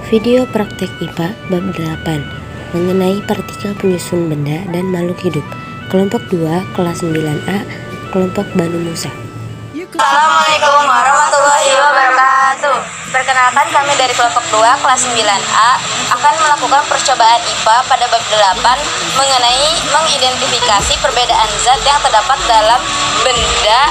Video praktek IPA bab 8 mengenai partikel penyusun benda dan makhluk hidup. Kelompok 2 kelas 9A, kelompok Banu Musa. Assalamualaikum warahmatullahi wabarakatuh. Perkenalkan, kami dari kelompok 2 kelas 9A akan melakukan percobaan IPA pada bab 8 mengenai mengidentifikasi perbedaan zat yang terdapat dalam benda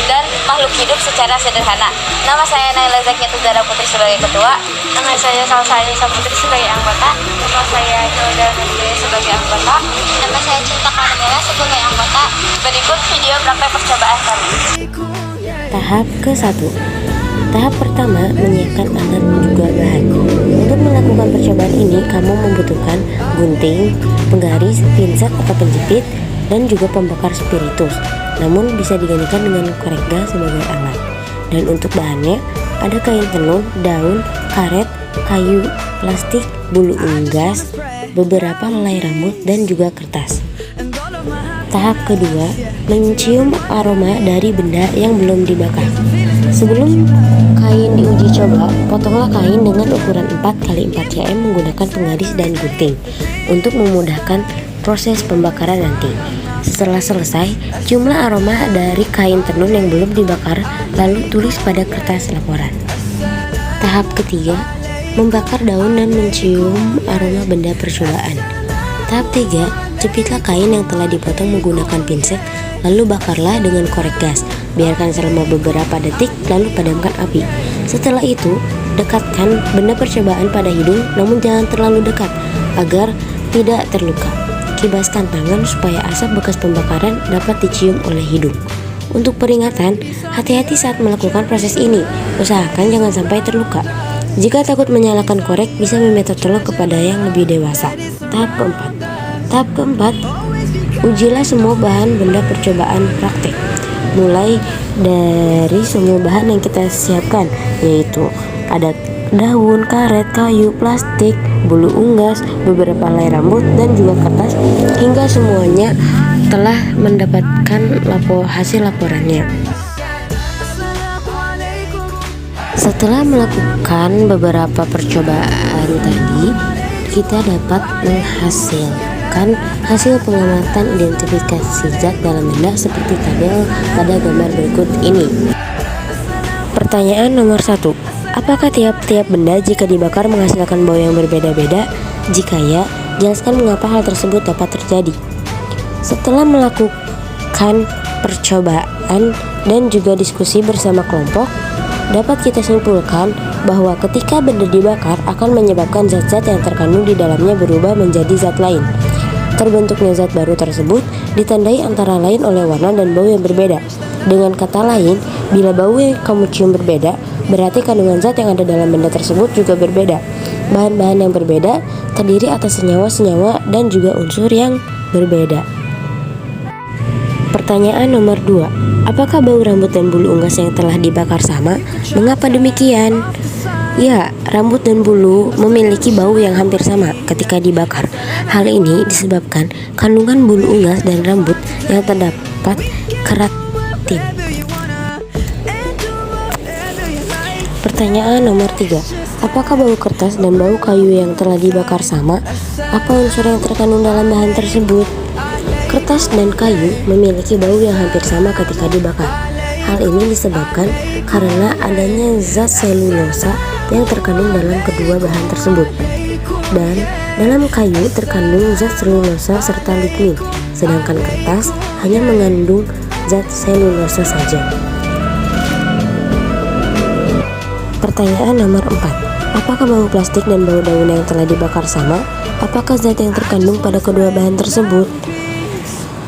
dan makhluk hidup secara sederhana. Nama saya Naila Zakiatul Zahra Putri sebagai ketua. Nama saya Salsa Putri sebagai anggota. Nama saya Hilda Nadia sebagai anggota. Nama saya Cinta Karmela sebagai anggota. Berikut video praktek percobaan kami. Tahap ke-1. Tahap pertama, menyiapkan alat juga bahan. Untuk melakukan percobaan ini, kamu membutuhkan gunting, penggaris, pinset atau penjepit, dan juga pembakar spiritus. Namun bisa digantikan dengan korek gas sebagai alat. Dan untuk bahannya, ada kain tenun, daun, karet, kayu, plastik, bulu unggas, beberapa helai rambut, dan juga kertas. Tahap kedua, mencium aroma dari benda yang belum dibakar. Sebelum kain diuji coba, potonglah kain dengan ukuran 4x4 cm menggunakan penggaris dan gunting untuk memudahkan proses pembakaran nanti. Setelah selesai, ciumlah aroma dari kain tenun yang belum dibakar, lalu tulis pada kertas laporan. Tahap ketiga, membakar daun dan mencium aroma benda percobaan. Tahap 3, jepitlah kain yang telah dipotong menggunakan pinset, lalu bakarlah dengan korek gas. Biarkan selama beberapa detik, lalu padamkan api. Setelah itu, dekatkan benda percobaan pada hidung, namun jangan terlalu dekat agar tidak terluka. Kibaskan tangan supaya asap bekas pembakaran dapat dicium oleh hidung. Untuk peringatan, hati-hati saat melakukan proses ini. Usahakan jangan sampai terluka. Jika takut menyalakan korek, bisa meminta tolong kepada yang lebih dewasa. Tahap keempat. Tahap keempat, ujilah semua bahan benda percobaan praktek. Mulai dari semua bahan yang kita siapkan, yaitu ada daun, karet, kayu, plastik, bulu unggas, beberapa helai rambut, dan juga kertas, hingga semuanya telah mendapatkan hasil laporannya. Setelah melakukan beberapa percobaan tadi, kita dapat menghasilkan hasil pengamatan identifikasi zat dalam benda seperti tabel pada gambar berikut ini. Pertanyaan nomor 1. Apakah tiap-tiap benda jika dibakar menghasilkan bau yang berbeda-beda? Jika ya, jelaskan mengapa hal tersebut dapat terjadi. Setelah melakukan percobaan dan juga diskusi bersama kelompok, dapat kita simpulkan bahwa ketika benda dibakar akan menyebabkan zat-zat yang terkandung di dalamnya berubah menjadi zat lain. Terbentuknya zat baru tersebut ditandai antara lain oleh warna dan bau yang berbeda. Dengan kata lain, bila bau yang kamu cium berbeda, berarti kandungan zat yang ada dalam benda tersebut juga berbeda. Bahan-bahan yang berbeda terdiri atas senyawa-senyawa dan juga unsur yang berbeda. Pertanyaan nomor 2. Apakah bau rambut dan bulu unggas yang telah dibakar sama? Mengapa demikian? Ya, rambut dan bulu memiliki bau yang hampir sama ketika dibakar. Hal ini disebabkan kandungan bulu unggas dan rambut yang terdapat keratin. Pertanyaan nomor 3. Apakah bau kertas dan bau kayu yang telah dibakar sama? Apa unsur yang terkandung dalam bahan tersebut? Kertas dan kayu memiliki bau yang hampir sama ketika dibakar. Hal ini disebabkan karena adanya zat selulosa yang terkandung dalam kedua bahan tersebut. Dan dalam kayu terkandung zat selulosa serta lignin, sedangkan kertas hanya mengandung zat selulosa saja. Pertanyaan nomor 4. Apakah bau plastik dan bau daun yang telah dibakar sama? Apakah zat yang terkandung pada kedua bahan tersebut?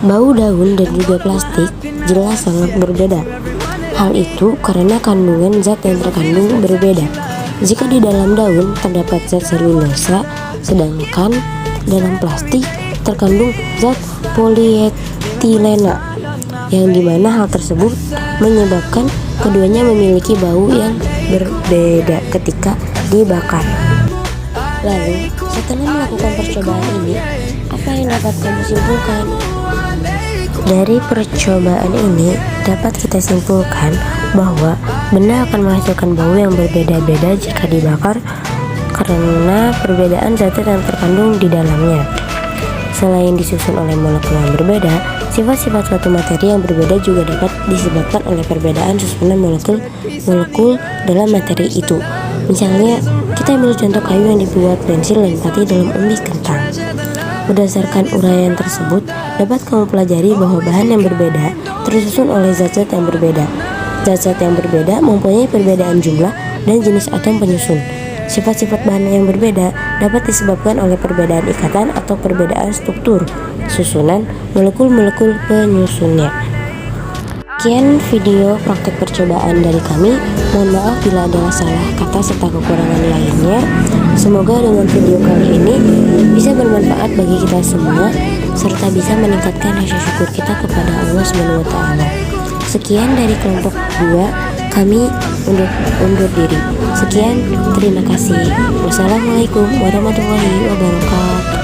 Bau daun dan juga plastik jelas sangat berbeda. Hal itu karena kandungan zat yang terkandung berbeda. Jika di dalam daun terdapat zat selulosa, sedangkan dalam plastik terkandung zat polietilena, yang dimana hal tersebut menyebabkan keduanya memiliki bau yang berbeda ketika dibakar. Lalu, setelah melakukan percobaan ini, apa yang dapat kamu simpulkan? Dari percobaan ini dapat kita simpulkan bahwa benda akan menghasilkan bau yang berbeda-beda jika dibakar karena perbedaan zat-zat yang terkandung di dalamnya. Selain disusun oleh molekul yang berbeda, sifat-sifat suatu materi yang berbeda juga dapat disebabkan oleh perbedaan susunan molekul dalam materi itu. Misalnya, kita ambil contoh kayu yang dibuat pensil dan pati dalam umbi kentang. Berdasarkan uraian tersebut, dapat kamu pelajari bahwa bahan yang berbeda tersusun oleh zat-zat yang berbeda. Zat-zat yang berbeda mempunyai perbedaan jumlah dan jenis atom penyusun. Sifat-sifat bahan yang berbeda dapat disebabkan oleh perbedaan ikatan atau perbedaan struktur susunan molekul-molekul penyusunnya. Sekian video praktek percobaan dari kami. Mohon maaf bila ada salah kata serta kekurangan lainnya. Semoga dengan video kali ini bisa bermanfaat bagi kita semua serta bisa meningkatkan rasa syukur kita kepada Allah SWT. Sekian dari kelompok 2, kami undur diri. Sekian, terima kasih. Wassalamualaikum warahmatullahi wabarakatuh.